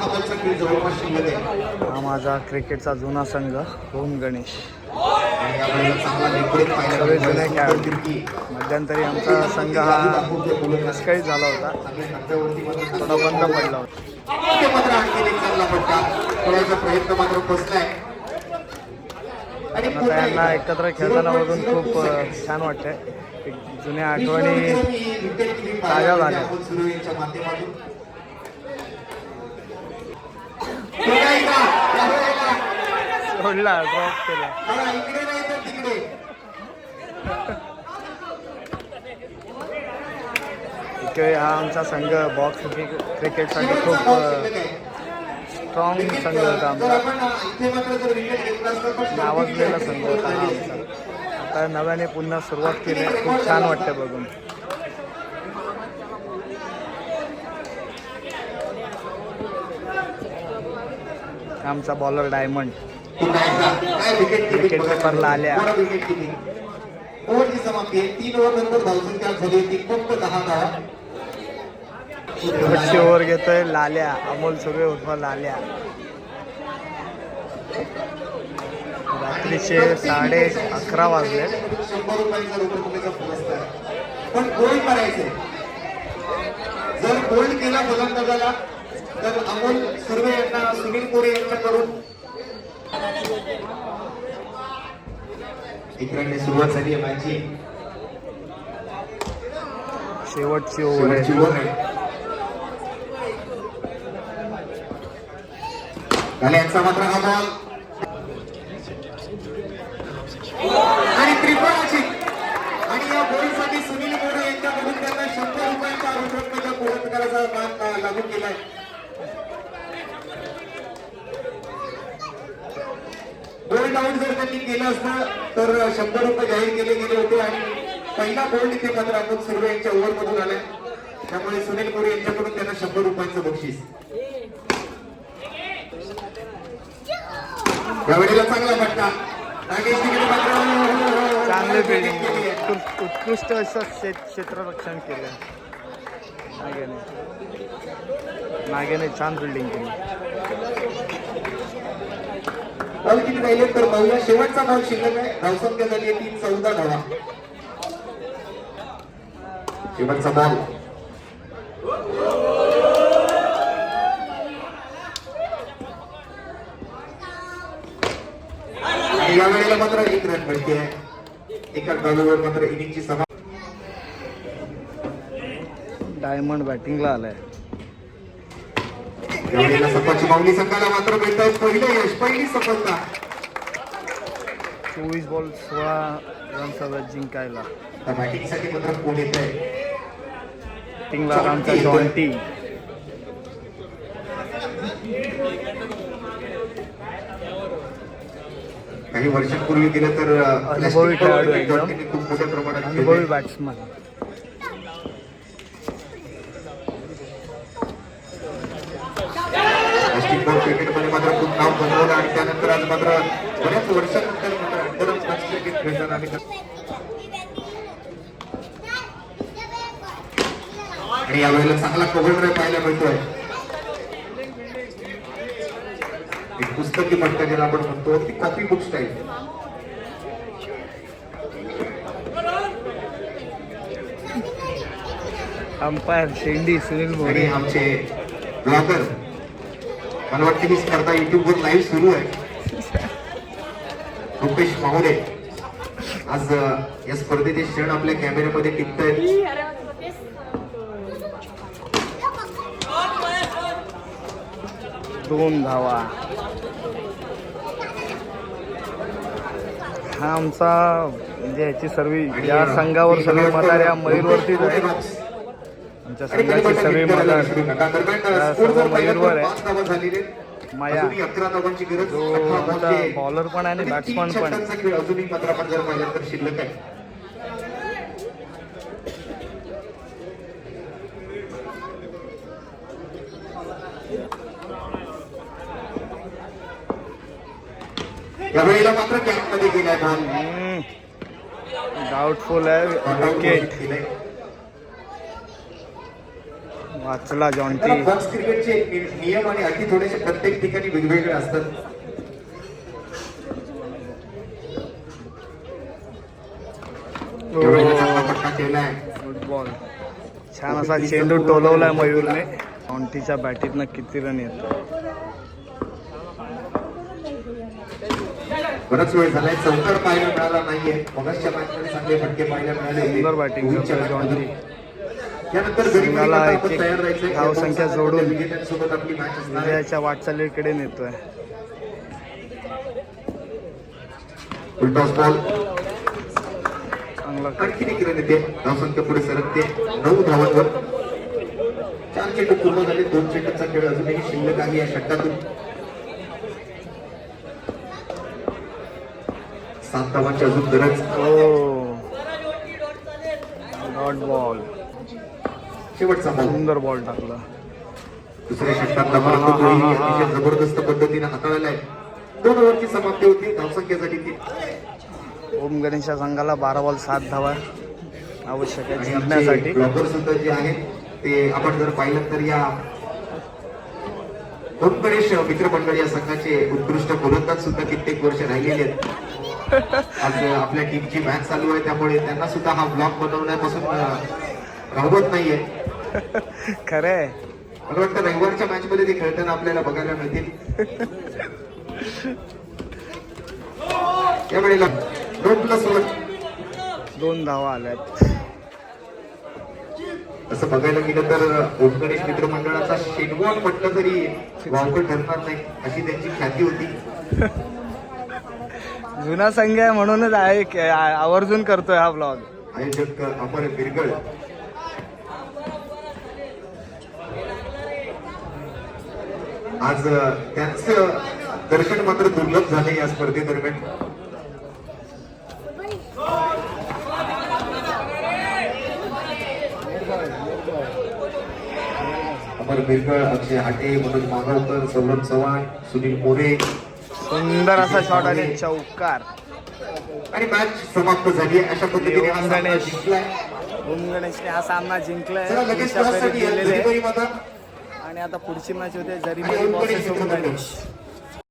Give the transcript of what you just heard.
हा बॉलचा खेळ जवळपास शिल्लक आहे. हा माझा क्रिकेटचा जुना संघ ओम गणेश. आणि यावेळेला चांगला लेगब्रेक पाहिला सगळे जुने सुंदर खेळाडू. फिरकी. मध्यंतरी आमचा संघ हा विस्कळीत झाला होता, चांगल्या टप्प्यावरती मात्र थोडा बंद पडला होता. ते मात्र आणखी एक चांगला फटका. थोडासा प्रयत्न मात्र बसलाय. आणि आता यांना एकत्र खेळताना बघून खूप छान वाटतंय. एक जुन्या आठवणी ताज्या झाल्या. सोडला, ड्रॉप केला. इकडे नाही तर तिकडे. इकडे हा आमचा संघ बॉक्स क्रिकेटसाठी खूप स्ट्रॉंग संघ होता आमचा. नावाजलेला संघ होता हा आमचा. आता नव्याने पुन्हा सुरुवात केली, खूप छान वाटतं बघून. आमचा बॉलर डायमंड. विकेट पेपरला आल्या. ओव्हरची समाप्ती आहे. 3 ओव्हर नंतर धावसंख्या झाली होती फक्त 10 धावा. शेवटची ओव्हर घेतोय लाल्या, अमोल सुर्वे उर्फ लाल्या. रात्रीचे 11:30 वाजले. 100 रुपयांचा रोकडीचा पुरस्कार. पण गोल्ड करायचे. जर गोल्ड केला गोलंदाजाला तर अमोल सुर्वे यांना सुनील कोरे यांच्याकडून एक रनने सुरुवात झाली आहे मॅचची. शेवटची ओव्हर आहे. यांचा मात्र हा बॉल आणि त्रिकोणाची. आणि या बॉलसाठी सुनील मोरे यांच्याकडून त्यांना 100 रुपयांचा रोकडीच्या पुरस्काराचा मान लागू केलाय. गोल्ड आउट जर त्यांनी केलं असतं तर 100 रुपये जाहीर केले गेले होते. आणि पहिला गोल्ड इथे मात्र अमोल सुर्वे यांच्या ओव्हर मधून आलाय. त्यामुळे सुनील मोरे यांच्याकडून त्यांना 100 रुपयांचं बक्षीस. यावेळेला चांगला फटका. चांगले फिल्डिंग, उत्कृष्ट असं क्षेत्ररक्षण केलं नागेने छान फिल्डिंग केली. बॉल किती राहिले तर पाहूया. शेवटचा बॉल शिल्लक आहे. धावसंख्या झाली आहे 314 धावा. शेवटचा बॉल. या वेळेला मात्र 1 रन मिळते आहे. एका डावावर मात्र इनिंगची समाप्ती. डायमंड बॅटिंगला आलाय. यावेळेला सफाची माऊली संघाला मात्र मिळतं पहिलं यश, पहिली सफलता. 24 बॉल 16 रन जिंकायला. बॅटिंगसाठी मात्र कोण येत आहे? बॅटिंगला आमचा जॉन्टी. काही वर्षांपूर्वी गेलं तर अनुभवी खेळाडू आहे, खूप मोठ्या प्रमाणात अनुभवी बॅट्समन. क्रिकेटमध्ये मात्र खूप नाव बनवलं. आणि त्यानंतर आज मात्र बऱ्याच वर्षानंतर क्रिकेट खेळताना आणि यावेळेला चांगला कव्हर ड्राईव्ह पाहायला मिळतोय. एक पुस्तकी मट्टा ज्याला आपण म्हणतो ती कॉपी बुक स्टाईल. अंपायर शेंडी सुनील मोरे. आणि आमचे ब्लॉगर, मला वाटतं ही स्पर्धा युट्यूबवर लाईव्ह सुरू आहे. रुपेश माहुरे आज या स्पर्धेचे क्षण आपल्या कॅमेऱ्यामध्ये टिपतायत. 2 धावा. हा आमचा म्हणजे ह्याची सर्व या संघावर सर्व मदार या मयूरवरतीच आहे. आमच्या संघाची सर्व मदार सर्व मयूरवर आहे. माया जो बॉलर पण आहे आणि बॅट्समन पण. अजूनही मात्र आपण जर पाहिलं तर शिल्लक आहे. यावेळेला मात्र कॅम्पमध्ये गेलाय बॉल. डाऊटफुल आहे. विकेट. वाचला जॉन्टी. त्याला बॉक्स क्रिकेटचे नियम आणि अटी थोडेसे प्रत्येक ठिकाणी वेगवेगळे असतात. एवढा चांगला फटका केलाय. फुटबॉल छान असा चेंडू टोलवलाय मयूरने. जॉन्टीच्या बॅटीतनं किती रन येतो. बराच वेळ झालाय, चौकार पाहायला मिळाला नाहीये. मगाच्या मॅच मध्ये चांगले फटके पाहायला मिळाले होते. सुंदर बॅटिंग करतोय जॉन्टी. त्यानंतर गरीब संघाला आपण एक तयार राहायचंय. धावसंख्या जोडून विजेत्यांसोबत आपली मॅच असणार आहे. विजयाच्या वाटचालीकडे नेतोय. उलटॉस बॉल चांगला आणखी एक रन येते. धावसंख्या पुढे सरकते 9 धावांवर. 4 चेंडू पूर्ण झाले. 2 चेंडूचा खेळ अजूनही शिल्लक आहे या षटकातून. 7 धावांची अजून गरज. Dot ball. शेवटचा बॉल. सुंदर बॉल टाकला. दुसऱ्या षटकातला परंतु तोही अतिशय जबरदस्त पद्धतीने हाताळलाय. 2 ओव्हरची समाप्ती होती. धावसंख्येसाठी ती ओम गणेशच्या संघाला 12 बॉल 7 धावा आवश्यक आहे जिंकण्यासाठी. ब्लॉकर सुद्धा जे आहेत ते आपण जर पाहिलं तर या ओम गणेश मित्रमंडळ या संघाचे उत्कृष्ट गोलंदाज सुद्धा कित्येक वर्ष राहिलेले आहेत. आज आपल्या टीमची मॅच चालू आहे त्यामुळे त्यांना सुद्धा हा ब्लॉग बनवण्यापासून राहत नाहीये. खरंय. मला वाटतं रविवारच्या मॅच मध्ये ते खेळताना आपल्याला बघायला मिळतील. या वेळेला 2+1 2 धावा आल्यात. असं बघायला गेलं तर ओम गणेश मित्रमंडळाचा शेनवॉन म्हटलं तरी वावगं ठरणार नाही अशी त्यांची ख्याती होती. जुना संघ आहे म्हणूनच आहे आवर्जून करतोय हा ब्लॉग. आयोजक अमर बिरगळ. आज त्यांचं दर्शन मात्र दुर्लभ झाले या स्पर्धेदरम्यान. अमर बिरगळ, अक्षय हाटे, मनोज मागावकर, सौरभ चव्हाण, सुनील मोरे. सुंदर असा शॉट आणि चौकार. आणि मॅच समाप्त झाली. अशा पद्धतीने हा सामना जिंकलाय. ओम गणेशने हा सामना जिंकलाय. चला लगेच तीनच्या फेरीत प्रवासासाठी गेलेले. झरीमरी माता आणि आता पुढची मॅच होते आणि जरीमरी ओम गणेश वर्सेस ओम मित्रमंडळ. गणेश.